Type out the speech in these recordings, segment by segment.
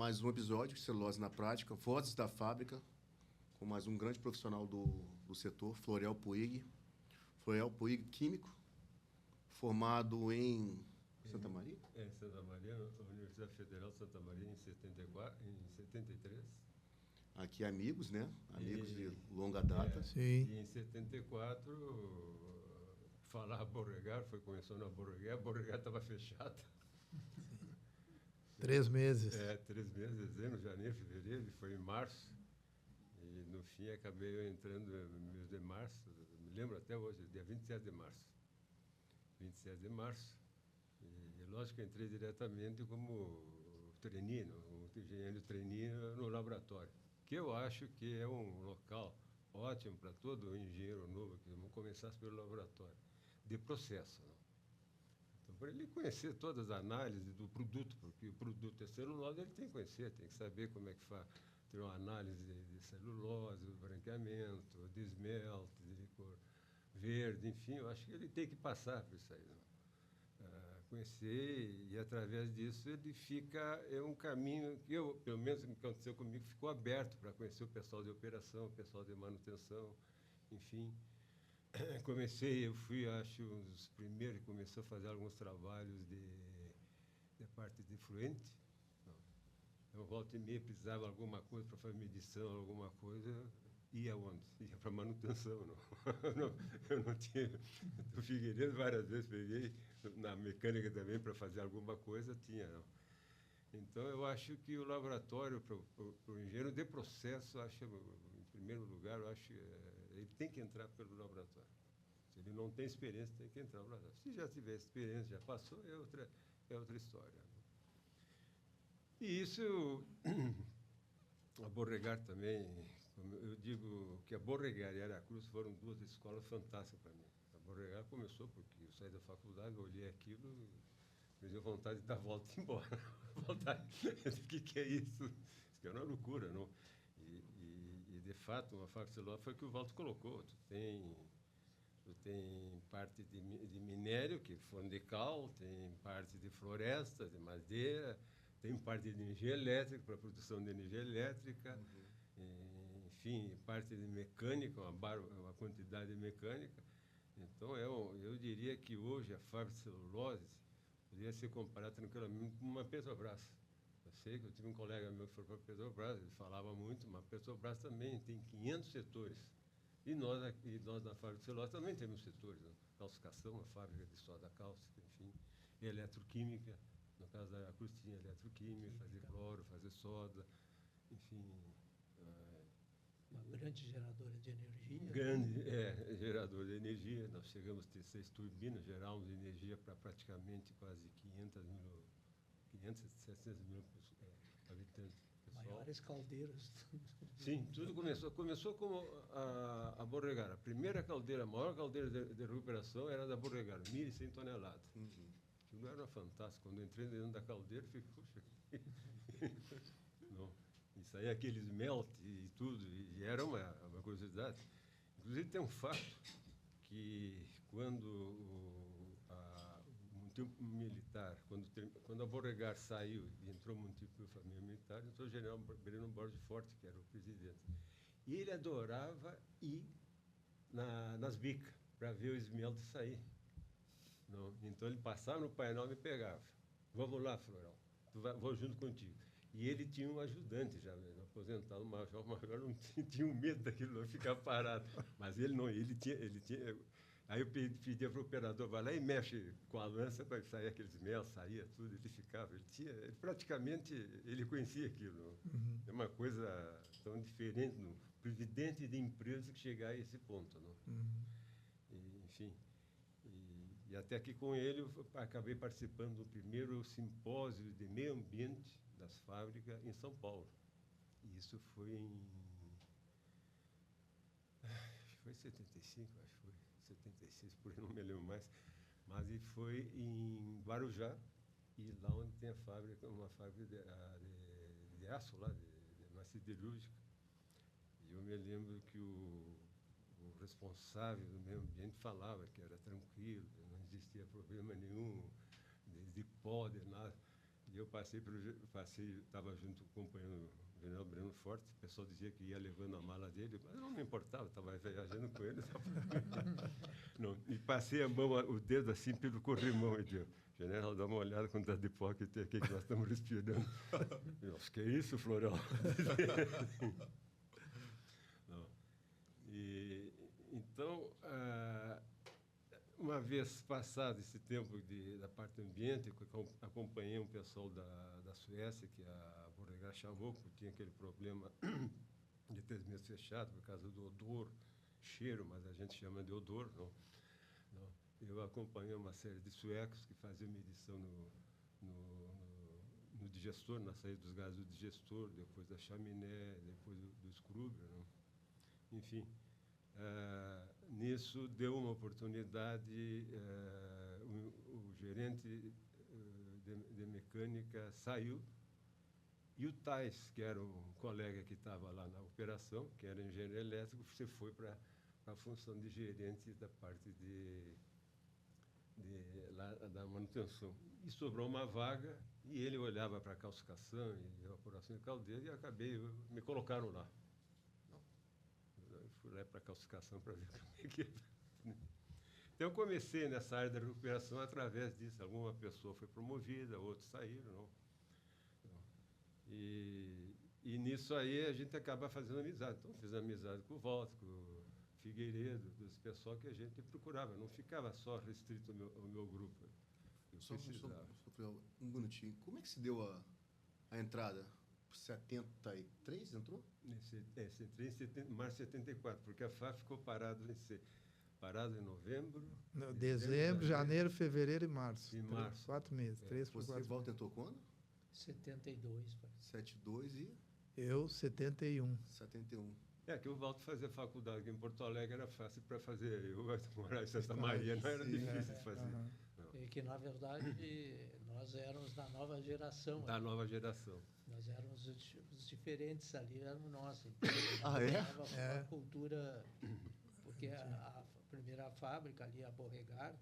mais um episódio de Celulose na Prática, Vozes da Fábrica, com mais um grande profissional do setor, Floriel Puig. Floriel Puig, químico, formado em Santa Maria? Em Santa Maria, na Universidade Federal de Santa Maria, em 73. Aqui amigos, né? Amigos de longa data. Sim. E em 74, falar Beauregard, começou na Beauregard, a Beauregard estava fechada. 3 meses. 3 meses, dezembro, janeiro, fevereiro, e foi em março. E, no fim, acabei eu entrando no mês de março, me lembro até hoje, dia 27 de março. 27 de março. E, lógico que entrei diretamente como trainee, um engenheiro trainee no laboratório, que eu acho que é um local ótimo para todo engenheiro novo, que vamos começar pelo laboratório, de processo, não? Então, para ele conhecer todas as análises do produto, porque o produto é celulose, ele tem que conhecer, tem que saber como é que faz. Tem uma análise de celulose, de branqueamento, de esmalte, de cor verde, enfim, eu acho que ele tem que passar por isso aí, não? Conhecer, e através disso ele é um caminho que eu, pelo menos o que aconteceu comigo, ficou aberto para conhecer o pessoal de operação, o pessoal de manutenção, enfim. Eu fui, acho, um dos primeiros que começou a fazer alguns trabalhos de parte de efluente. Eu volta e meia, precisava de alguma coisa para fazer medição, alguma coisa, ia onde? Ia para manutenção, não. Eu não tinha. Do Figueiredo, várias vezes peguei, na mecânica também, para fazer alguma coisa, tinha, não. Então, eu acho que o laboratório, para o engenheiro de processo, acho, em primeiro lugar, eu acho ele tem que entrar pelo laboratório. Se ele não tem experiência, tem que entrar no laboratório. Se já tiver experiência, já passou, é outra história. E isso, a Beauregard também, eu digo que a Beauregard e a Aracruz foram duas escolas fantásticas para mim. A Beauregard começou porque eu saí da faculdade, olhei aquilo, me deu vontade de dar a volta e ir embora. O que é isso? Isso que é uma loucura, não? E de fato, uma fábrica de celulose foi o que o Walter colocou. Tu tem parte de minério, que fundo de cal, tem parte de floresta, de madeira, tem parte de energia elétrica, para produção de energia elétrica, enfim, parte de mecânica, uma quantidade de mecânica. Então, eu diria que hoje a fábrica de celulose poderia ser comparada tranquilamente com uma Petrobras. Eu sei que eu tive um colega meu que foi para a Petrobras, ele falava muito, mas a Petrobras também tem 500 setores. E nós na fábrica de celulose também temos setores, né? Calcificação, a fábrica de soda cáustica, enfim, e eletroquímica. No caso da Aracruz tinha eletroquímica, fazer cloro, fazer soda, enfim. Uma grande geradora de energia. Grande, gerador de energia. Nós chegamos a ter 6 turbinas, gerávamos energia para praticamente quase 500, 700 mil habitantes. Pessoal. Maiores caldeiras. Sim, tudo começou com a Beauregard. A primeira caldeira, a maior caldeira de recuperação era da Beauregard, 1.100 toneladas. Aquilo era fantástico. Quando eu entrei dentro da caldeira, fiquei, puxa, não. Isso aí, aqueles melt e tudo, e era uma curiosidade. Inclusive, tem um fato que quando o tempo militar, quando a Beauregard saiu e entrou no tipo de família militar, entrou o general Breno Borges Forte, que era o presidente. E ele adorava ir nas bicas para ver o esmalte sair. Não? Então, ele passava no painel e me pegava. Vamos lá, Florão, vou junto contigo. E ele tinha um ajudante já, aposentado, o major não tinha um medo daquilo, não ficar parado. Mas ele não, ele tinha. Aí eu pedia para o operador, vai lá e mexe com a lança para sair aqueles mel, saía tudo, ele ficava. Praticamente, ele conhecia aquilo. É uma coisa tão diferente, no presidente de empresa que chegar a esse ponto. Não? Enfim. E até aqui com ele eu acabei participando do primeiro simpósio de meio ambiente das fábricas em São Paulo. E isso foi em 75, acho que foi 76, por aí não me lembro mais. Mas foi em Guarujá, e lá onde tem uma fábrica de aço, lá, de uma siderúrgica. E eu me lembro que o responsável do meio ambiente falava que era tranquilo, não existia problema nenhum de pó, de nada. E eu estava junto com o companheiro General Breno Forte, o pessoal dizia que ia levando a mala dele, mas eu não me importava, estava viajando com ele. Não, e passei o dedo assim pelo corrimão e disse, General, dá uma olhada quanto está de pó que tem aqui que nós estamos respirando. Nossa, que é isso, Floral? Não. Então, uma vez passado esse tempo da parte ambiente, eu acompanhei um pessoal da Suécia, que a Borregar chamou, porque tinha aquele problema de 3 meses fechado por causa do odor, cheiro, mas a gente chama de odor. Não. Eu acompanhei uma série de suecos que faziam medição no digestor, na saída dos gases do digestor, depois da chaminé, depois do scrubber. Não. Enfim, nisso deu uma oportunidade, o gerente de mecânica saiu, e o Tais, que era um colega que estava lá na operação, que era engenheiro elétrico, você foi para a função de gerente da parte da manutenção. E sobrou uma vaga, e ele olhava para a calcificação e evaporação de caldeira, e me colocaram lá. Eu fui lá para a calcificação para ver como é que... Então, eu comecei nessa área da recuperação através disso. Alguma pessoa foi promovida, outros saíram. Não. E nisso aí a gente acaba fazendo amizade. Então, fiz amizade com o Walter, com o Figueiredo, desse pessoal que a gente procurava. Não ficava só restrito ao meu grupo. Só um minutinho. Como é que se deu a entrada? 73 entrou? Entrei em março de 74, porque a FAF ficou parada em novembro. Não, dezembro, janeiro, fevereiro e março. E março. 4 meses. 3 por 4 meses. Você entrou quando? 72, pai. 72 e... Eu, 71. 71. Que o Walter fazia faculdade aqui em Porto Alegre, era fácil para fazer. Eu morar em Santa Maria, não era difícil de fazer. E que, na verdade, nós éramos da nova geração. Da nova geração. Nós éramos os diferentes ali, éramos nós. Então, uma cultura... Porque a primeira fábrica ali, a Borregar,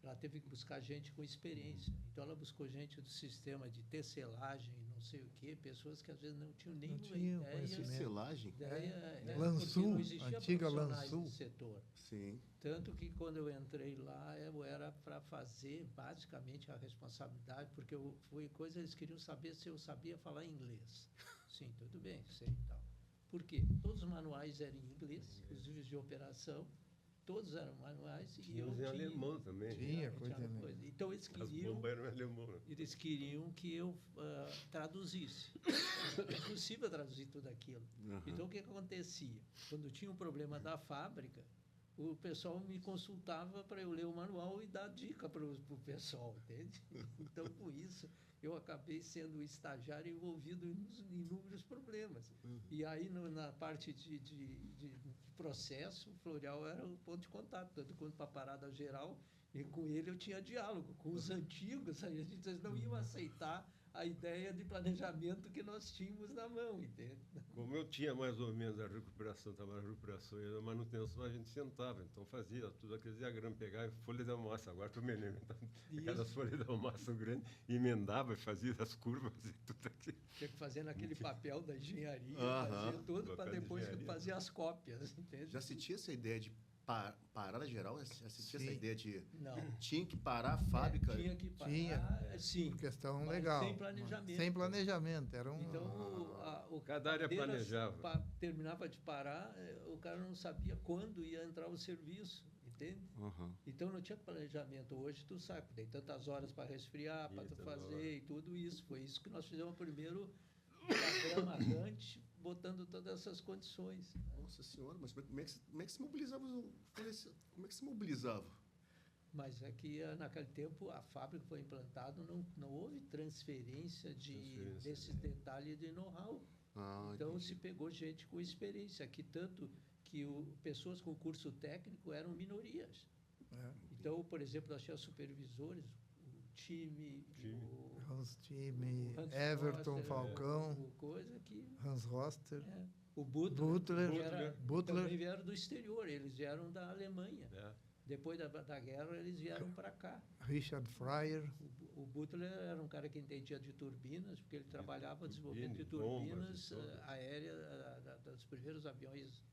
ela teve que buscar gente com experiência. Então, ela buscou gente do sistema de tecelagem, não sei o quê, pessoas que às vezes não tinham nenhuma ideia. Tecelagem? Lançul, antiga Lançul. Do setor. Sim. Tanto que quando eu entrei lá, eu era para fazer basicamente a responsabilidade, porque eles queriam saber se eu sabia falar inglês. Sim, tudo bem, sei e tal. Por quê? Todos os manuais eram em inglês, os livros de operação, todos eram manuais. E eu tinha alemão também. Tinha coisa. Então, eles queriam que eu traduzisse. É impossível traduzir tudo aquilo. Uhum. Então, o que acontecia? Quando tinha um problema da fábrica, o pessoal me consultava para eu ler o manual e dar dica para o pessoal, entende? Então, com isso, eu acabei sendo estagiário envolvido em inúmeros problemas. Uhum. E aí, na parte de processo, o Floreal era o ponto de contato, tanto quanto para a parada geral, e com ele eu tinha diálogo. Com os antigos, a gente não iam aceitar a ideia de planejamento que nós tínhamos na mão, entende? Como eu tinha mais ou menos a recuperação, estava na recuperação e na manutenção, a gente sentava, então fazia tudo aquele diagrama, pegava folha de almoço, agora tu me lembra, então, cada folha de almoço grande, emendava, fazia as curvas e tudo aquilo. Tinha que fazer naquele papel da engenharia, fazia tudo para depois fazer as cópias, entende? Já se tinha essa ideia de parada geral? Já se tinha essa ideia de... Não. Tinha que parar a fábrica? Tinha que parar, sim. Questão legal. Sem planejamento. Sem planejamento. Era um... Então, cada área planejava. Terminava de parar, o cara não sabia quando ia entrar o serviço, entende? Uhum. Então, não tinha planejamento. Hoje, tu sabe, tem tantas horas para resfriar, para tu fazer e tudo isso. Foi isso que nós fizemos primeiro, programa Gantt, botando todas essas condições. Nossa Senhora, mas como é que se mobilizava? Como é que se mobilizava? Mas é que naquele tempo a fábrica foi implantada, não houve transferência desses detalhes de know-how. Então se pegou gente com experiência, que tanto que pessoas com curso técnico eram minorias. Então, por exemplo, nós tínhamos supervisores, o time. Hans Time, Everton, Roster, Falcão, Hans Roster, o Butler também vieram do exterior, eles vieram da Alemanha. Depois da guerra, eles vieram para cá. Richard Fryer. O Butler era um cara que entendia de turbinas, porque ele trabalhava desenvolvimento de turbinas aéreas, dos primeiros aviões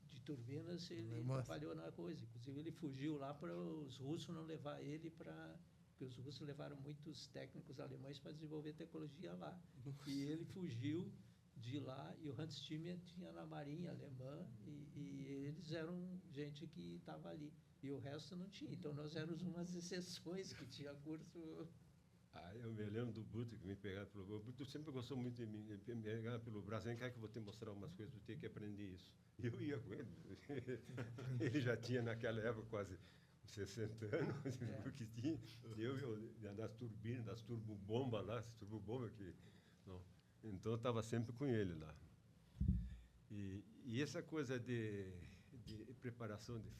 de turbinas, ele trabalhou na coisa. Inclusive, ele fugiu lá para os russos não levar ele para... Porque os russos levaram muitos técnicos alemães para desenvolver tecnologia lá. E ele fugiu de lá, e o Hans Zimmer tinha na Marinha Alemã, e eles eram gente que estava ali. E o resto não tinha. Então, nós éramos umas exceções que tinha curso... Eu me lembro do Buto, que me pegava pelo braço. O Buto sempre gostou muito de mim. Ele me pegava pelo braço. Vem cá que eu vou te mostrar umas coisas, vou ter que aprender isso. E eu ia com ele. Ele já tinha, naquela época, quase 60 anos, porque tinha. Eu das turbinas, das turbobombas lá, as turbobombas que... Não. Então, eu estava sempre com ele lá. E essa coisa de preparação de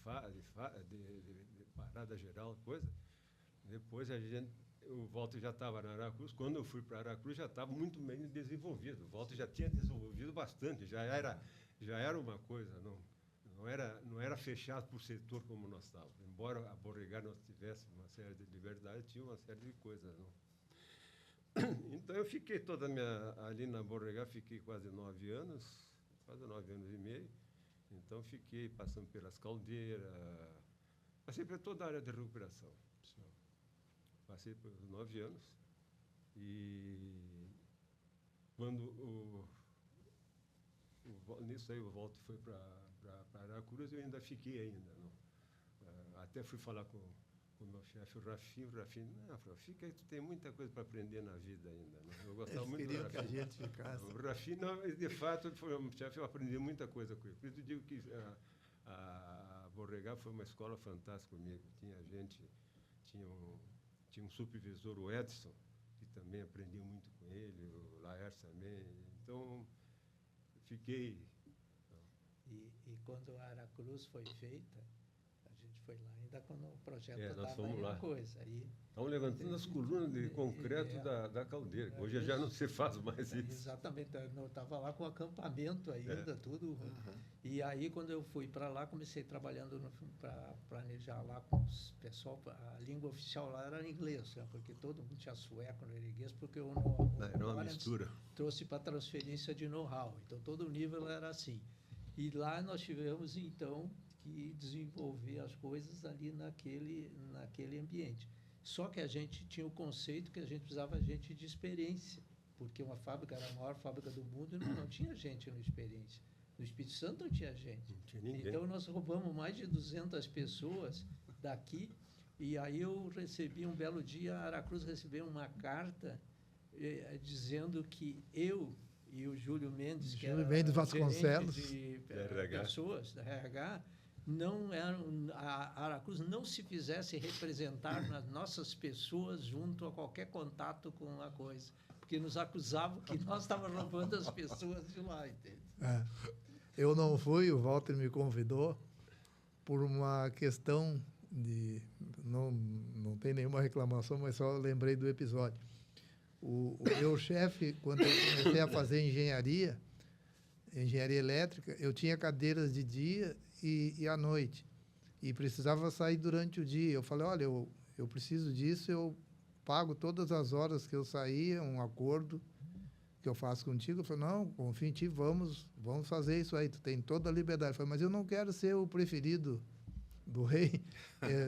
parada geral, coisa, depois o Walter já estava na Aracruz. Quando eu fui para Aracruz, já estava muito bem desenvolvido. O Walter já tinha desenvolvido bastante, já era uma coisa, não era fechado por setor como nós estávamos. Embora a Beauregard nós tivéssemos uma série de liberdade, tinha uma série de coisas, não. Então, eu fiquei ali na Beauregard, fiquei quase 9 anos e meio. Então, fiquei passando pelas caldeiras, passei por toda a área de recuperação. Passei por 9 anos. E quando nisso aí o Walter foi para Aracruz, eu ainda fiquei ainda. Não. Até fui falar com o meu chefe, o Rafinho, não, fica aí, tu tem muita coisa para aprender na vida ainda. Não? Eu gostava muito do Rafinho. Que a gente ficasse. O Rafinho, de fato, foi um chefe, eu aprendi muita coisa com ele. Por isso eu digo que a Beauregard foi uma escola fantástica comigo. Tinha um supervisor, o Edson, que também aprendi muito com ele, o Laércio também. Então, fiquei... E quando a Aracruz foi feita, a gente foi lá ainda quando o projeto estava uma coisa. Estão levantando as colunas de concreto da caldeira. Hoje já não se faz mais isso. Exatamente. Eu estava lá com o acampamento ainda, tudo. E aí, quando eu fui para lá, comecei trabalhando para planejar lá com os pessoal. A língua oficial lá era inglês, né? Porque todo mundo tinha sueco, norueguês, porque era uma mistura. Trouxe para transferência de know-how. Então, todo o nível era assim. E lá nós tivemos, então, que desenvolver as coisas ali naquele ambiente. Só que a gente tinha o conceito que a gente precisava gente de experiência, porque uma fábrica era a maior fábrica do mundo e não tinha gente na experiência. No Espírito Santo não tinha gente. Não tinha ninguém. Então, nós roubamos mais de 200 pessoas daqui, e aí eu recebi um belo dia, a Aracruz recebeu uma carta dizendo que eu e o Júlio Mendes, que era Vasconcelos, de pessoas da RH, não eram, a Aracruz não se fizesse representar nas nossas pessoas junto a qualquer contato com a coisa, porque nos acusavam que nós estávamos roubando as pessoas de lá, entende? Eu não fui, o Walter me convidou por uma questão de... Não tem nenhuma reclamação, mas só lembrei do episódio. O meu chefe, quando eu comecei a fazer engenharia elétrica, eu tinha cadeiras de dia e à noite. E precisava sair durante o dia. Eu falei, olha, eu preciso disso, eu pago todas as horas que eu sair, um acordo que eu faço contigo. Eu falei, não, confio em ti, vamos fazer isso aí, tu tem toda a liberdade. Eu falei, mas eu não quero ser o preferido do rei.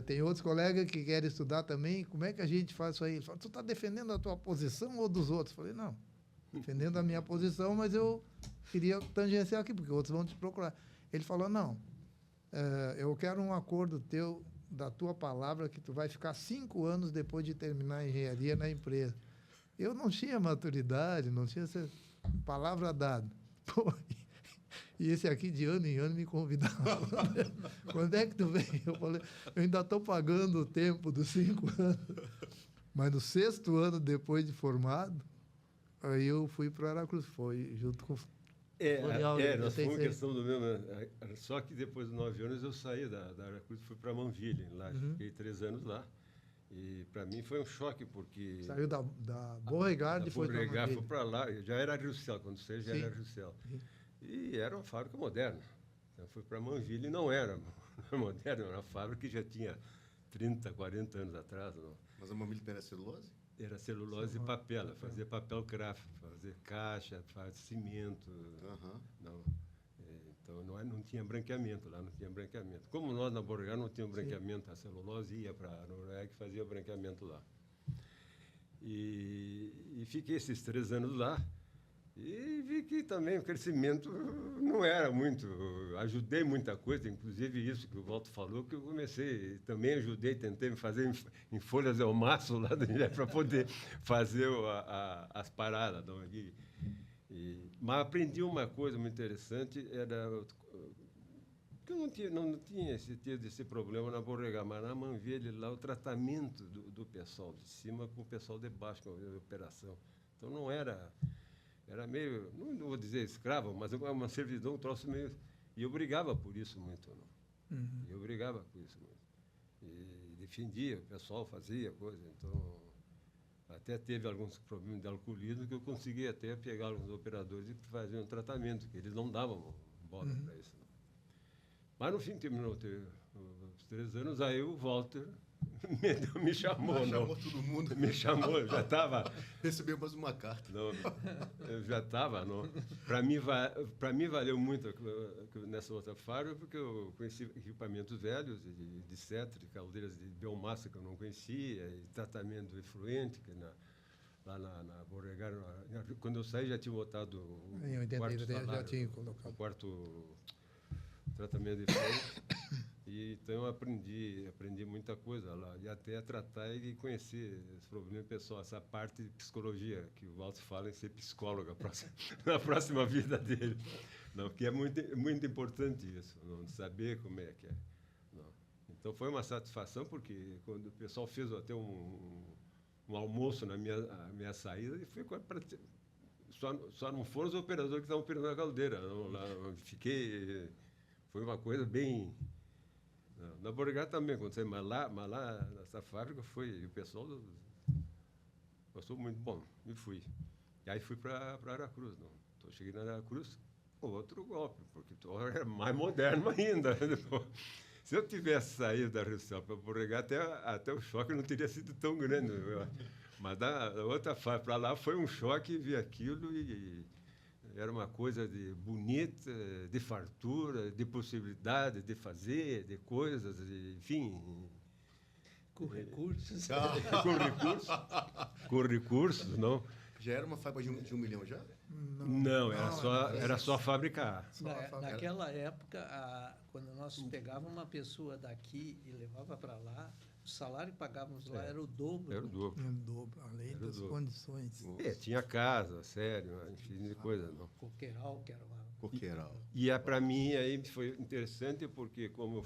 Tem outros colegas que querem estudar também. Como é que a gente faz isso aí? Ele falou, tu está defendendo a tua posição ou dos outros? Eu falei, não, defendendo a minha posição, mas eu queria tangenciar aqui, porque outros vão te procurar. Ele falou, não, eu quero um acordo teu, da tua palavra, que tu vai ficar 5 anos depois de terminar a engenharia na empresa. Eu não tinha maturidade, não tinha essa palavra dada. Pô, e esse aqui, de ano em ano, me convidava. Quando é que tu vem? Eu falei, eu ainda estou pagando o tempo dos 5 anos. Mas no 6º ano, depois de formado, aí eu fui para Aracruz. Foi junto com... nós fomos questão do mesmo... Só que depois de 9 anos, eu saí da Aracruz e fui para Manville. Lá, fiquei 3 anos lá. E para mim foi um choque, porque... Saiu da Beauregard e foi para Manville. Foi para lá, já era Rio-Céu, quando saí já era Rio-Céu. E era uma fábrica moderna. Então, fui para Manville e não era. moderna, era uma fábrica que já tinha 30, 40 anos atrás. Não. Mas a Mamiliter era celulose? Era celulose e papel, fazia papel craft, fazia caixa, fazia cimento. Não. Então não tinha branqueamento, lá não tinha branqueamento. Como nós na Beauregard não tínhamos branqueamento, a celulose ia para a Noruega e fazia branqueamento lá. E fiquei esses 3 anos lá e vi que também o crescimento não era muito. Ajudei muita coisa, inclusive isso que o Walter falou, que eu comecei, também ajudei, tentei me fazer em folhas ao maço lá para poder fazer as paradas. Não, mas aprendi uma coisa muito interessante, era que eu não tinha esse problema na Beauregard, mas na Manville lá o tratamento do pessoal de cima com o pessoal de baixo, com a operação. Então não era meio, não vou dizer escravo, mas uma servidão, um troço meio... E eu brigava por isso muito, não? Eu brigava por isso muito. E defendia, o pessoal fazia coisa, então... Até teve alguns problemas de alcoolismo que eu consegui até pegar alguns operadores e fazer um tratamento, que eles não davam bola para isso. Não. Mas no fim terminou os 3 anos, aí o Walter me chamou. Chamou todo mundo. Me chamou, eu já estava... Recebeu mais uma carta. Não, eu já estava. Para mim valeu muito nessa outra fábrica, porque eu conheci equipamentos velhos, de cetri, caldeiras de biomassa que eu não conhecia, e tratamento efluente, que lá na Beauregard, quando eu saí já tinha botado em 83 já tinha colocado o quarto tratamento de efluente. E então eu aprendi muita coisa lá, e até tratar e conhecer esse problema pessoal, essa parte de psicologia, que o Walter fala em ser psicólogo na próxima vida dele. Não, que é muito, muito importante isso, não, saber como é que é. Não. Então foi uma satisfação, porque quando o pessoal fez até um almoço na minha saída, e foi só não foram os operadores que estavam operando a caldeira. Não, lá, foi uma coisa bem... Na Beauregard também aconteceu, mas lá nessa fábrica o pessoal gostou muito bom, e fui. E aí fui para Aracruz. Então cheguei na Aracruz, outro golpe, porque era mais moderno ainda. Se eu tivesse saído da Rio para Beauregard, até o choque não teria sido tão grande. Mas da outra fábrica para lá foi um choque, vi aquilo e era uma coisa bonita, de fartura, de possibilidade de fazer, de coisas, enfim. Com recursos. Com recursos, não. Já era uma fábrica de 1 milhão já? Não, era só fábrica A. Naquela época, quando nós pegávamos uma pessoa daqui e levava para lá, o salário que pagávamos lá era o dobro. Era o dobro. Era o dobro, além das condições. Tinha casa, sério, enfim, de coisa. Não. Coqueiral, que era uma... Coqueiral. E para mim aí foi interessante, porque como eu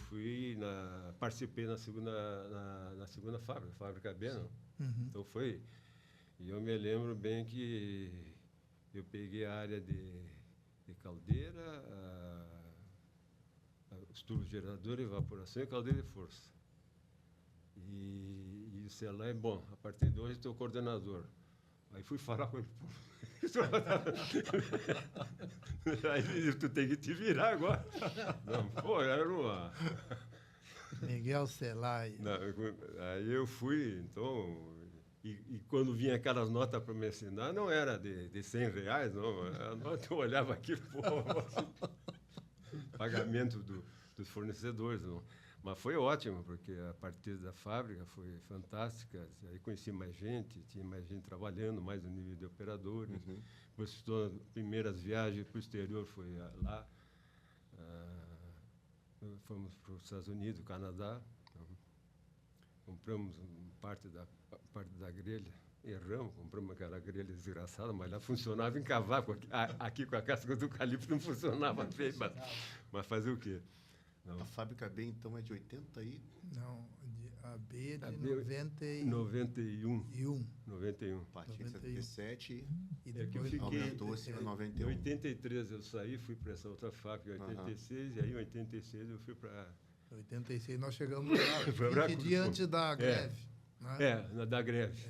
participei na segunda fábrica B, não? Então foi... E eu me lembro bem que eu peguei a área de caldeira, os turbogeradores, evaporação e caldeira de força. E o Celé, bom, a partir de hoje estou coordenador. Aí fui falar com ele, aí ele disse, tu tem que te virar agora. Não, pô, era uma... Miguel Celai. Aí eu fui, então... E quando vinha aquelas notas para me assinar, não era de R$100, não. A nota eu olhava aquilo, pô, pagamento dos fornecedores, não. Mas foi ótimo, porque a partir da fábrica foi fantástica. Aí conheci mais gente, tinha mais gente trabalhando, mais no nível de operadores. Depois, as primeiras viagens para o exterior foi lá. Fomos para os Estados Unidos, Canadá. Compramos parte da grelha. Erramos, compramos aquela grelha desgraçada, mas lá funcionava em cavaco. Aqui com a casca do eucalipto não funcionava bem, mas fazer o quê? Não. A fábrica B, então, é de 80 aí? Não, a B é de 91. A partir de 77 e depois aumentou-se em 91. Em 83 eu saí, fui para essa outra fábrica, em 86, e aí em 86 eu fui para... Em 86 nós chegamos lá, 20 dias antes da greve. Da greve.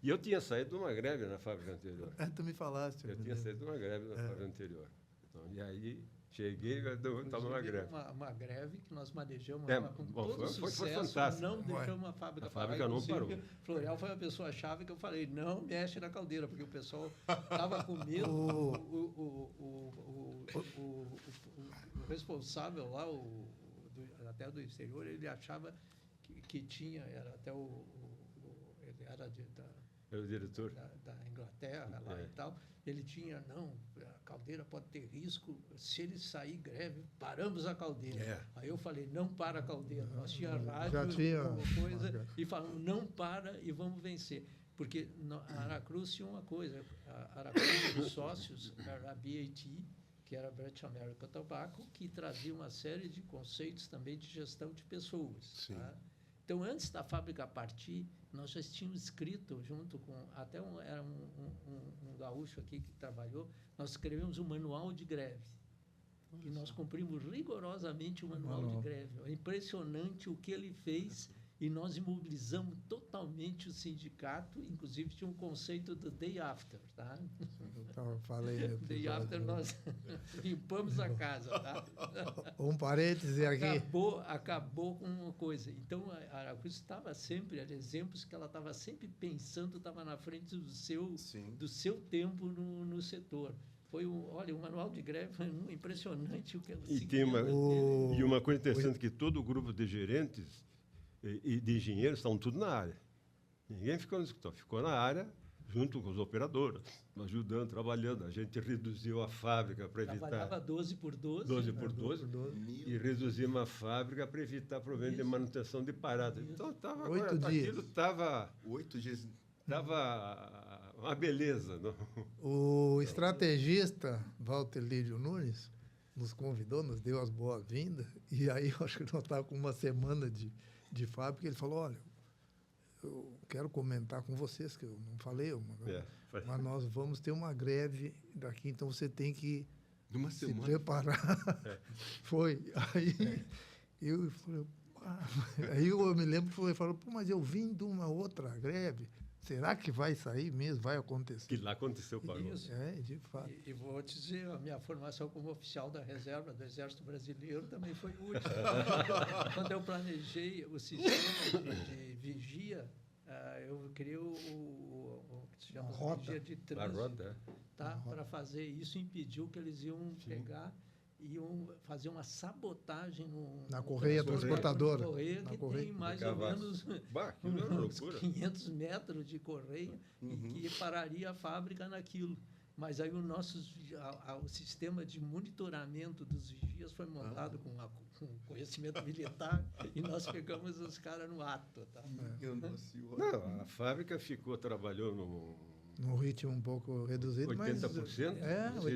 E eu tinha saído de uma greve na fábrica anterior. Tu me falaste. Eu tinha saído de uma greve na fábrica anterior. Então, e aí Cheguei e estava uma greve. Uma greve que nós manejamos com bom, todo foi sucesso, fantástico. não deixamos a fábrica parar. A fábrica não parou. Floreal foi a pessoa-chave que eu falei, não mexe na caldeira, porque o pessoal estava com medo. O responsável lá, até do exterior, ele achava que tinha, era até ele era o diretor da Inglaterra lá e tal. Ele tinha, não, a caldeira pode ter risco, se ele sair greve, paramos a caldeira. Aí eu falei, não para a caldeira. Nós tínhamos rádio, alguma coisa, e falamos, não para e vamos vencer. Porque a Aracruz tinha uma coisa, a Aracruz dos sócios era a BAT, que era a British American Tobacco, que trazia uma série de conceitos também de gestão de pessoas. Tá? Então, antes da fábrica partir, nós já tínhamos escrito, junto com, até era um gaúcho aqui que trabalhou, nós escrevemos um manual de greve. E nós cumprimos rigorosamente o manual de greve. É impressionante o que ele fez, e nós imobilizamos totalmente o sindicato, inclusive tinha um conceito do day after, tá? Eu falei. Day after nós limpamos a casa, tá? Um parêntese aqui. Acabou com uma coisa. Então, a Aracruz estava sempre, eram exemplos que ela estava sempre pensando, estava na frente do seu tempo no setor. Foi olha, o manual de greve foi impressionante o que ela E uma coisa interessante, que todo o grupo de gerentes e de engenheiros estavam tudo na área. Ninguém ficou no escritório, ficou na área junto com os operadores, ajudando, trabalhando. A gente reduziu a fábrica para evitar... Trabalhava 12 por 12. 12 por 12. E reduzimos a fábrica para evitar problema de manutenção de parada. Então, aquilo estava... 8 dias. Estava uma beleza. Não? O estrategista Walter Lídio Nunes nos convidou, nos deu as boas-vindas, e aí eu acho que nós estávamos com uma semana de fábrica, ele falou, olha, eu quero comentar com vocês, que eu não falei, mas nós vamos ter uma greve daqui, então você tem que se preparar. Foi. Aí eu falei, aí eu me lembro que ele falou, pô, mas eu vim de uma outra greve. Será que vai sair mesmo? Vai acontecer? Que lá aconteceu, parou. Isso. De fato. E vou te dizer, a minha formação como oficial da reserva do Exército Brasileiro também foi útil. Quando eu planejei o sistema de vigia, eu criei o que se chama vigia de trânsito. Para fazer isso, impediu que eles iam pegar, iam fazer uma sabotagem na correia transportadora. Na correia, tem mais ou menos uns 500 metros de correia e que pararia a fábrica naquilo. Mas aí o sistema de monitoramento dos vigias foi montado com conhecimento militar e nós pegamos os caras no ato. Tá? Não, a fábrica trabalhou num ritmo um pouco reduzido, 80%, mas... 80%. Sem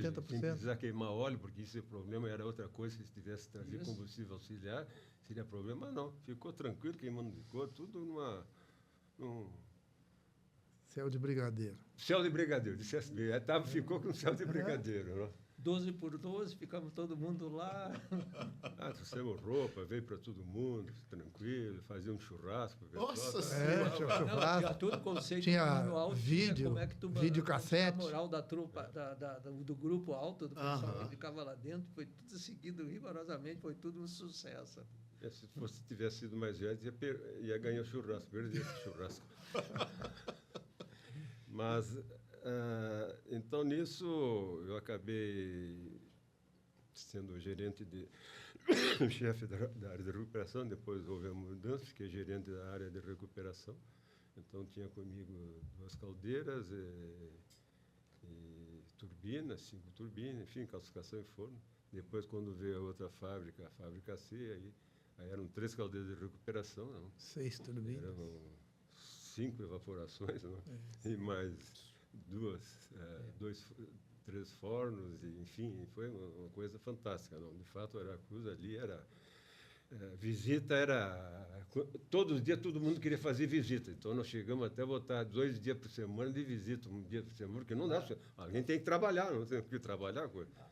80%. precisar queimar óleo, porque esse problema era outra coisa, se tivesse trazido combustível auxiliar, seria problema, não. Ficou tranquilo, queimando ficou tudo num... Céu de brigadeiro. Céu de brigadeiro, disse assim, ficou com céu de brigadeiro, não? 12 por 12, ficamos todo mundo lá. Trouxemos roupa, veio para todo mundo, tranquilo, fazia um churrasco. Nossa Senhora! Tinha churrasco. Tinha todo conceito tinha manual, vídeo, como é que videocassete. A moral da tropa, do grupo alto, do pessoal que ficava lá dentro, foi tudo seguido rigorosamente, foi tudo um sucesso. Se você tivesse sido mais velho, ia ganhar churrasco, perder esse churrasco. Mas... então, nisso, eu acabei sendo gerente chefe da área de recuperação, depois houve a mudança, fiquei gerente da área de recuperação. Então, tinha comigo 2 caldeiras e turbinas, 5 turbinas, enfim, calcificação e forno. Depois, quando veio a outra fábrica, a fábrica C, aí eram 3 caldeiras de recuperação. Não? 6 turbinas. Eram 5 evaporações, não? E mais... 3 fornos, e, enfim, foi uma coisa fantástica. Não? De fato, a Aracruz ali visita todos os dias todo mundo queria fazer visita. Então, nós chegamos até a botar 2 dias por semana de visita, um dia por semana, porque não dá. Alguém tem que trabalhar, não tem que trabalhar.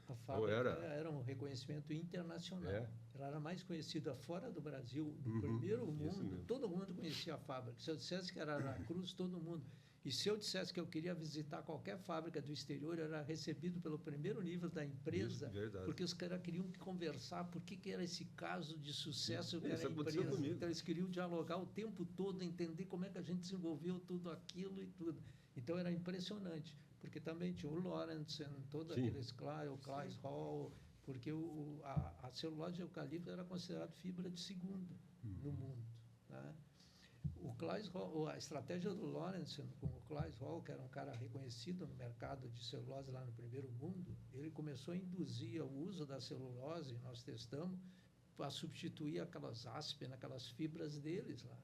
A fábrica era um reconhecimento internacional. Ela era mais conhecida fora do Brasil, no primeiro mundo. Todo mundo conhecia a fábrica. Se eu dissesse que era Aracruz, todo mundo... E se eu dissesse que eu queria visitar qualquer fábrica do exterior, eu era recebido pelo primeiro nível da empresa, porque os caras queriam conversar por que era esse caso de sucesso que era a empresa. Então, eles queriam dialogar o tempo todo, entender como é que a gente desenvolveu tudo aquilo e tudo. Então, era impressionante, porque também tinha o Lawrence, todos aqueles, o Claes Hall, porque a celulose de eucalipto era considerada fibra de segunda no mundo, né? O Claes Hall, a estratégia do Lawrence com o Claes Hall, que era um cara reconhecido no mercado de celulose lá no primeiro mundo, ele começou a induzir o uso da celulose, nós testamos, para substituir aquelas aspen, aquelas fibras deles lá.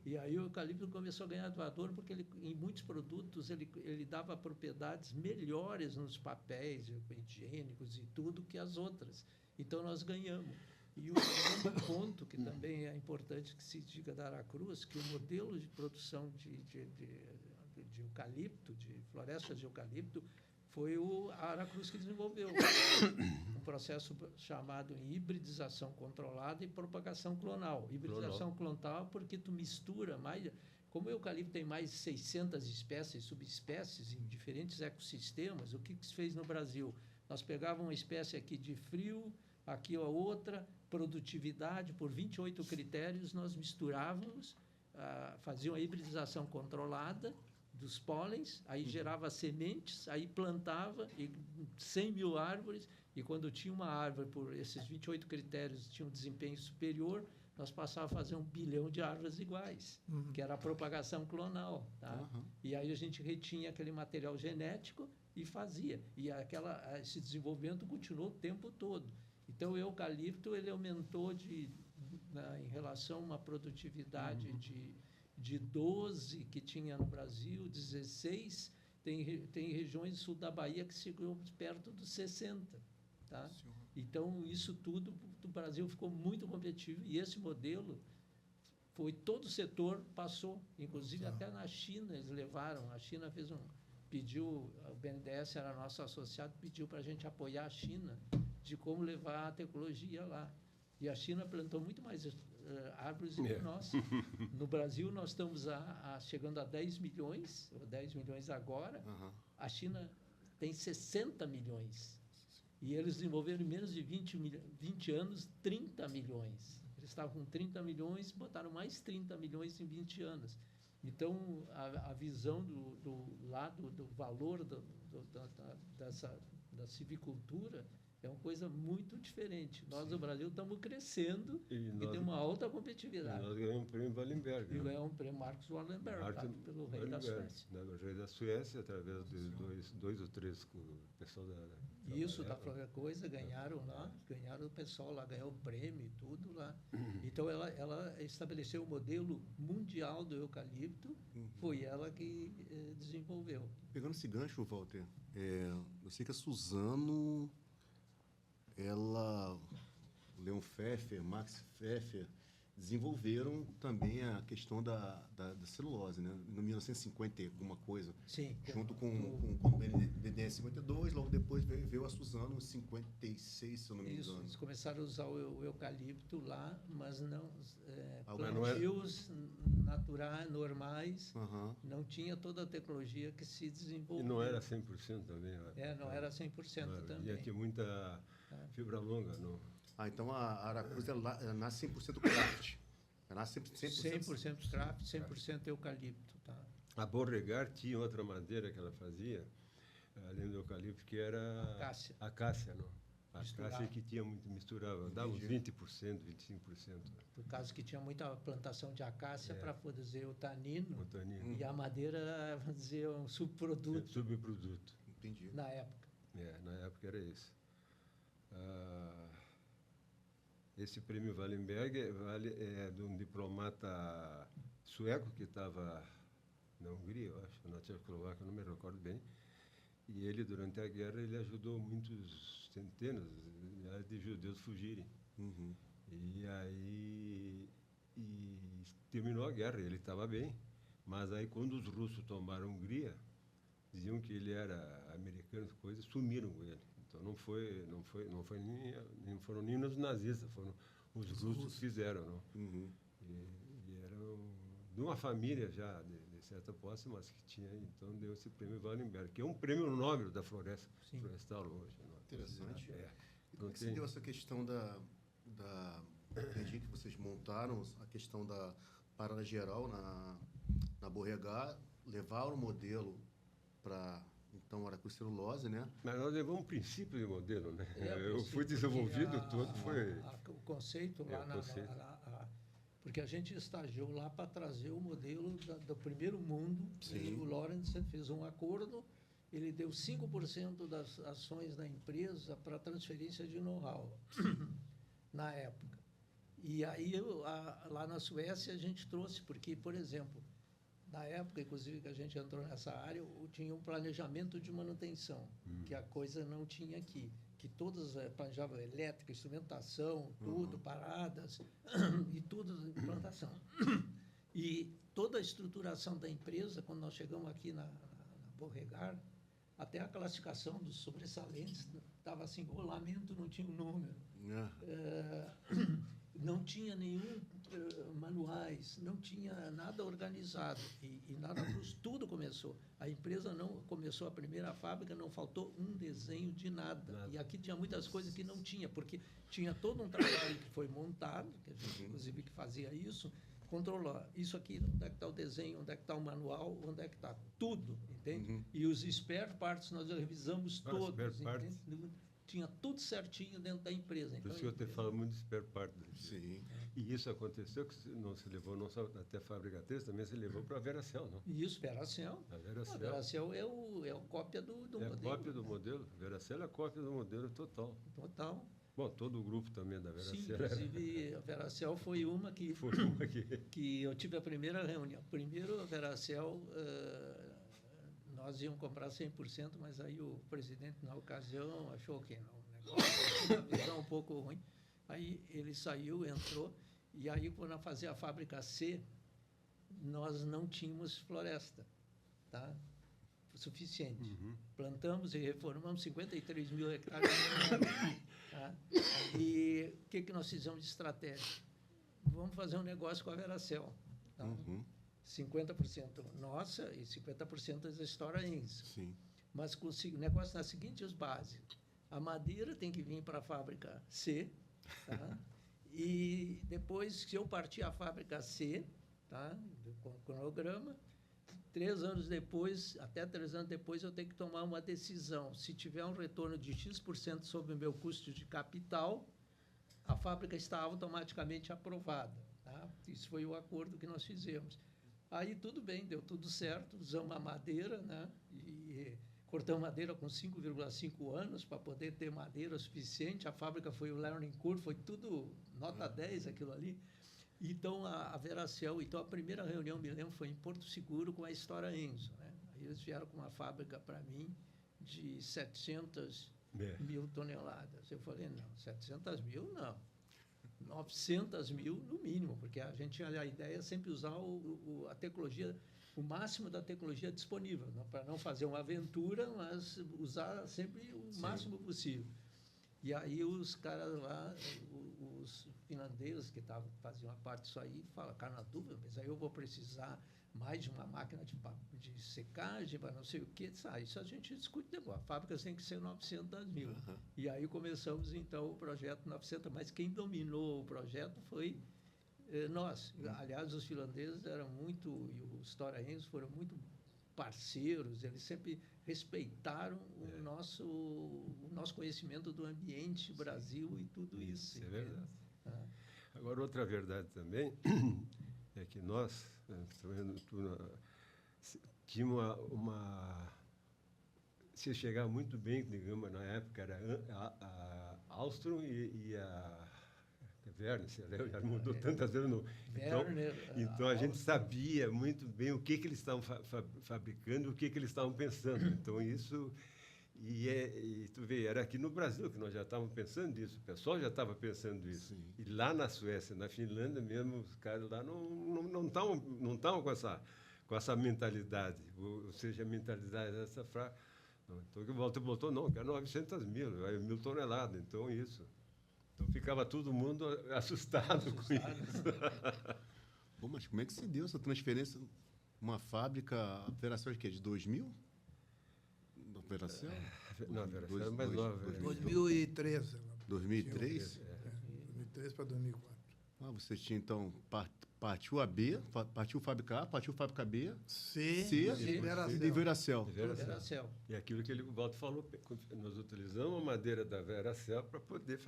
E aí o eucalipto começou a ganhar valor porque em muitos produtos ele dava propriedades melhores nos papéis higiênicos e tudo que as outras. Então nós ganhamos. E o segundo ponto, que também é importante que se diga da Aracruz, que o modelo de produção de eucalipto, de florestas de eucalipto, foi a Aracruz que desenvolveu. Um processo chamado hibridização controlada e propagação clonal. Hibridização clonal porque tu mistura mais... Como o eucalipto tem mais de 600 espécies, subespécies em diferentes ecossistemas, o que se fez no Brasil? Nós pegávamos uma espécie aqui de frio, aqui a outra, produtividade, por 28 critérios, nós misturávamos, fazíamos a hibridização controlada dos pólens, aí gerava sementes, aí plantava 100 mil árvores, e quando tinha uma árvore, por esses 28 critérios, tinha um desempenho superior, nós passávamos a fazer 1 bilhão de árvores iguais, que era a propagação clonal. Tá? E aí a gente retinha aquele material genético e fazia. E esse desenvolvimento continuou o tempo todo. Então, o eucalipto ele aumentou em relação a uma produtividade de 12 que tinha no Brasil, 16, tem regiões do sul da Bahia que chegou perto dos 60. Tá? Então, isso tudo do Brasil ficou muito competitivo. E esse modelo, todo o setor passou, inclusive até na China eles levaram. A China pediu, o BNDES era nosso associado, pediu para a gente apoiar a China de como levar a tecnologia lá. E a China plantou muito mais árvores do que nós. No Brasil, nós estamos chegando a 10 milhões, ou 10 milhões agora. A China tem 60 milhões. E eles desenvolveram em menos de 20 anos 30 milhões. Eles estavam com 30 milhões, botaram mais 30 milhões em 20 anos. Então, a visão do valor da civicultura é uma coisa muito diferente. Nós, no Brasil, estamos crescendo e temos uma alta competitividade. Nós ganhamos o prêmio Wallenberg. E ganhamos o prêmio Marcus Wallenberg, pelo rei da Suécia. O rei da Suécia, através de dois ou três com o pessoal Isso, da própria coisa, ganharam lá, ganharam o pessoal lá, ganhou o prêmio e tudo lá. Então, ela estabeleceu o modelo mundial do eucalipto, foi ela que desenvolveu. Pegando esse gancho, Walter, eu sei que a Suzano... o Leon Pfeffer, Max Pfeffer, desenvolveram também a questão da celulose, né? Em 1950 alguma coisa. Sim. Junto com o BNDES 52, logo depois veio a Suzano em 56, se eu não me engano. Isso, eles começaram a usar o eucalipto lá, mas não plantios naturais, normais, não tinha toda a tecnologia que se desenvolveu. E não era 100% também. Não era 100% também. E tinha muita fibra longa, não? Então a Aracruz ela nasce 100% craft. Ela nasce 100% craft, 100% eucalipto. Tá? A Beauregard tinha outra madeira que ela fazia, além do eucalipto, que era a acácia, não? A acácia que tinha muito, misturava, dava uns 20%, 25%. Por causa que tinha muita plantação de acácia para produzir o tanino. E a madeira era, vamos dizer, um subproduto. Subproduto. Entendi. Na época. Na época era isso. Esse prêmio Wallenberg é de um diplomata sueco que estava na Hungria, eu acho, na Tchecoslováquia, não me recordo bem. E ele, durante a guerra, ele ajudou muitos centenas de judeus fugirem. E aí terminou a guerra, ele estava bem. Mas aí, quando os russos tomaram a Hungria, diziam que ele era americano, coisas, sumiram com ele. Então não foram nem os nazistas, foram os russos que fizeram, não? E eram de uma família já certa posse, mas que tinha, então deu esse prêmio Wallenberg, que é um prêmio Nobel da floresta florestal hoje. Interessante. E como é que se deu essa questão entendi que vocês montaram a questão da parada geral na Borregar, levaram o modelo para, então, Aracruz-Celulose, né? Mas nós levamos um princípio de modelo, né? Eu fui desenvolvido todo, foi... O conceito lá porque a gente estagiou lá para trazer o modelo do primeiro mundo. Sim. O Lawrence fez um acordo, ele deu 5% das ações da empresa para transferência de know-how, na época. E aí, lá na Suécia, a gente trouxe, porque, por exemplo, na época, inclusive, que a gente entrou nessa área, tinha um planejamento de manutenção, que a coisa não tinha aqui. Que todas planejavam elétrica, instrumentação, tudo, paradas, e tudo implantação. E toda a estruturação da empresa, quando nós chegamos aqui na Borregar, até a classificação dos sobressalentes estava assim, rolamento não tinha um número. Não tinha nenhum manuais, não tinha nada organizado. E na Aracruz tudo começou. A empresa não começou a primeira fábrica, não faltou um desenho de nada. E aqui tinha muitas coisas que não tinha, porque tinha todo um trabalho que foi montado, que a gente, inclusive, que fazia isso, controlar. Isso aqui, onde é que está o desenho, onde é que está o manual, onde é que está tudo, entende? E os spare parts nós revisamos todos, entende? Tinha tudo certinho dentro da empresa. Por isso que eu te falo muito de spare part. Sim. E isso aconteceu, que não se levou não só até a Fábrica 3, também se levou para a Veracel, não? Isso, Veracel. A Veracel. Veracel é a cópia do modelo. É a cópia do modelo. Veracel é a cópia do modelo total. Total. Bom, todo o grupo também da Veracel. Sim, inclusive a Veracel foi uma que... que eu tive a primeira reunião. Primeiro, a Veracel... nós íamos comprar 100%, mas aí o presidente, na ocasião, achou que não, o negócio tinha uma visão um pouco ruim. Aí ele saiu, entrou, e aí, quando eu fazia a fábrica C, nós não tínhamos floresta, tá? Suficiente. Plantamos e reformamos 53 mil hectares. Tá? E o que nós fizemos de estratégia? Vamos fazer um negócio com a Veracel. Tá? 50% nossa e 50% das historiaenses. Sim. Mas com o negócio nas seguintes bases. A madeira tem que vir para a fábrica C, tá? E depois, se eu partir a fábrica C, tá? Com o cronograma, 3 anos depois, até 3 anos depois, eu tenho que tomar uma decisão. Se tiver um retorno de X% sobre o meu custo de capital, a fábrica está automaticamente aprovada. Tá? Isso foi o acordo que nós fizemos. Aí tudo bem, deu tudo certo, usamos a madeira, né? E cortamos madeira com 5,5 anos para poder ter madeira suficiente. A fábrica foi o learning curve, foi tudo nota 10 aquilo ali. Então, a Veracel, então a primeira reunião, me lembro, foi em Porto Seguro com a História Enzo. Né? Aí eles vieram com uma fábrica para mim de 700 mil toneladas. Eu falei, não, 700 mil não. 900 mil no mínimo, porque a gente tinha a ideia sempre usar a tecnologia, o máximo da tecnologia disponível, para não fazer uma aventura, mas usar sempre o máximo possível. E aí os caras lá, os finlandeses que faziam a parte disso aí, falam, cara, na dúvida, mas aí eu vou precisar mais de uma máquina de secagem, para não sei o quê. Isso a gente discute depois. A fábrica tem que ser 900 mil. E aí começamos, então, o projeto 900. Mas quem dominou o projeto foi nós. Aliás, os finlandeses eram muito, e os historiaenses foram muito parceiros, eles sempre respeitaram o nosso conhecimento do ambiente, Brasil e tudo isso. É verdade. Agora, outra verdade também é que nós tínhamos se chegar muito bem, digamos, na época era a Alstom e a Werner, já mudou tantas vezes. Então a gente sabia muito bem o que eles estavam fabricando, o que eles estavam pensando. Então isso... E tu vê, era aqui no Brasil que nós já estávamos pensando nisso, o pessoal já estava pensando isso. Sim. E lá na Suécia, na Finlândia mesmo, os caras lá não estavam com essa mentalidade, ou seja, a mentalidade dessa frase. Então, o Walter botou, não, quero 900 mil, 1.000 toneladas, então isso. Então, ficava todo mundo assustado com isso. Pô, mas como é que se deu essa transferência? uma fábrica, a Veracel de quê? De 2000? Da Veracel? Não, a Veracel é mais nova. 2013. 2003? 2003 para 2004. Ah, você tinha, então, partiu a B, partiu fábrica A, partiu fábrica B, C e Veracel. Veracel. E aquilo que o Walter falou, nós utilizamos a madeira da Veracel para poder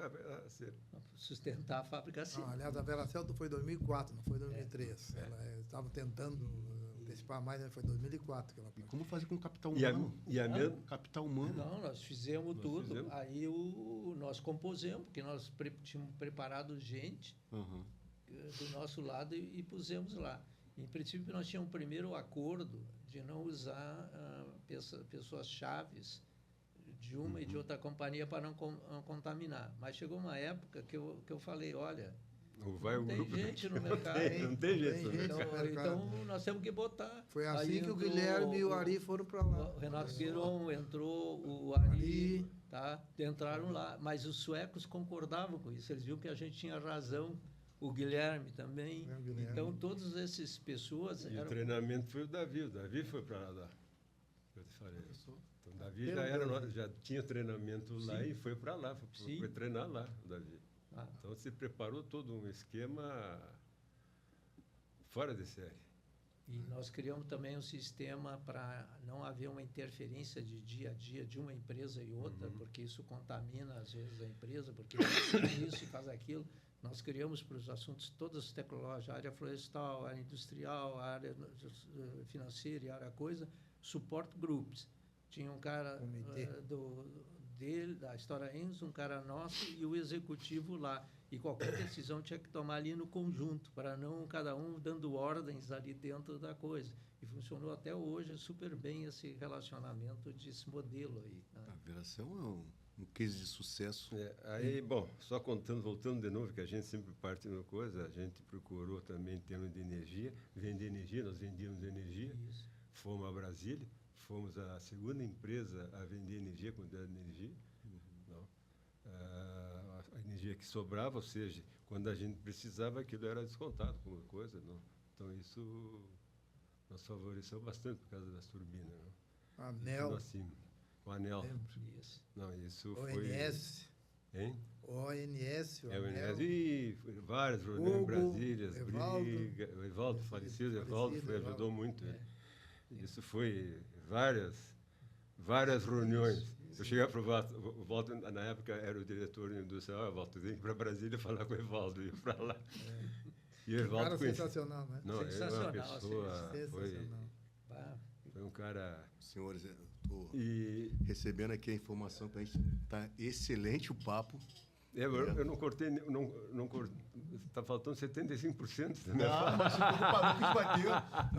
sustentar a fábrica C. Aliás, a Veracel foi em 2004, não foi em 2003. Ela estava tentando antecipar mais, foi em 2004 que ela E como fazer com capital humano? Capital humano? Não, nós fizemos tudo. Aí nós compusemos, porque nós tínhamos preparado gente do nosso lado e pusemos lá. Em princípio, nós tínhamos primeiro o acordo de não usar pessoas chaves de uma e de outra companhia para não contaminar. Mas chegou uma época que eu falei, olha, não tem gente no mercado. Não tem jeito. Então, nós temos que botar. Foi assim aí que o Guilherme e o Ari foram para lá. O Renato Guiron entrou, o Ari, tá? Entraram lá. Mas os suecos concordavam com isso. Eles viam que a gente tinha razão. O Guilherme também. Então, todas essas pessoas... E o treinamento foi o Davi. O Davi foi para lá. Eu te falei. Então, o Davi já tinha treinamento lá e foi para lá. Foi treinar lá, o Davi. Então, se preparou todo um esquema fora de série. E nós criamos também um sistema para não haver uma interferência de dia a dia de uma empresa e outra, porque isso contamina, às vezes, a empresa, porque faz isso e faz aquilo. Nós criamos para os assuntos todos tecnológicos, a área florestal, a área industrial, a área financeira e a área coisa, support groups. Tinha um cara da História Enzo, um cara nosso e o executivo lá. E qualquer decisão tinha que tomar ali no conjunto, para não cada um dando ordens ali dentro da coisa. E funcionou até hoje super bem esse relacionamento desse modelo aí. Né? A Veracel é um case de sucesso. Aí, bom, só voltando de novo, que a gente sempre parte de uma coisa, a gente procurou também em termos de energia, vender energia, nós vendíamos energia, fomos a Brasília, fomos a segunda empresa a vender energia, quantidade de energia, a energia que sobrava, ou seja, quando a gente precisava, aquilo era descontado como coisa, não? Então, isso nos favoreceu bastante por causa das turbinas. Não? Anel. Assim, o anel. Isso. Não, isso ONS. Foi... Hein? ONS, o anel. ONS. E várias reuniões em Brasília, brigas. O Evaldo, falecido Evaldo, ajudou muito. Isso foi várias reuniões. Eu chegava para o Walter, na época era o diretor industrial, Walter, tem que ir para Brasília falar com o Evaldo, ia para lá. E o Evaldo sensacional, né? Não, sensacional, é uma pessoa, foi um cara... Senhores, estou recebendo aqui a informação para a gente. Está excelente o papo. Eu não cortei, está faltando 75% da minha fala. Mas se preocupa, não, que vai ter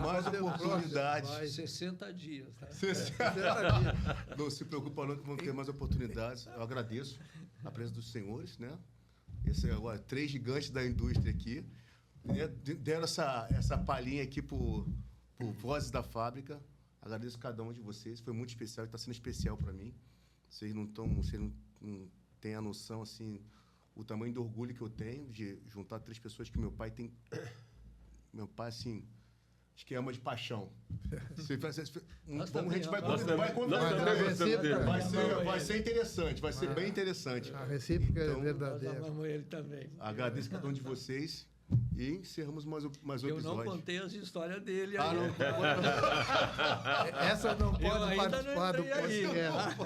mais oportunidades. 60 dias, tá? 60 dias. Não se preocupa não, que vão ter mais oportunidades. Eu agradeço a presença dos senhores, né? Esse agora, 3 gigantes da indústria aqui, né? Deram essa palhinha aqui por Vozes da Fábrica. Agradeço cada um de vocês, foi muito especial, está sendo especial para mim. Vocês não têm a noção, assim, o tamanho do orgulho que eu tenho de juntar 3 pessoas que meu pai tem... Meu pai, assim, acho que ama de paixão. A gente vai conversar. Vai ser interessante, vai ser bem interessante. A recíproca é verdadeira. Nós amamos ele também. Agradeço cada um de vocês. E encerramos mais um episódio. Eu não contei as histórias dele aí. Essa não pode participar do podcast.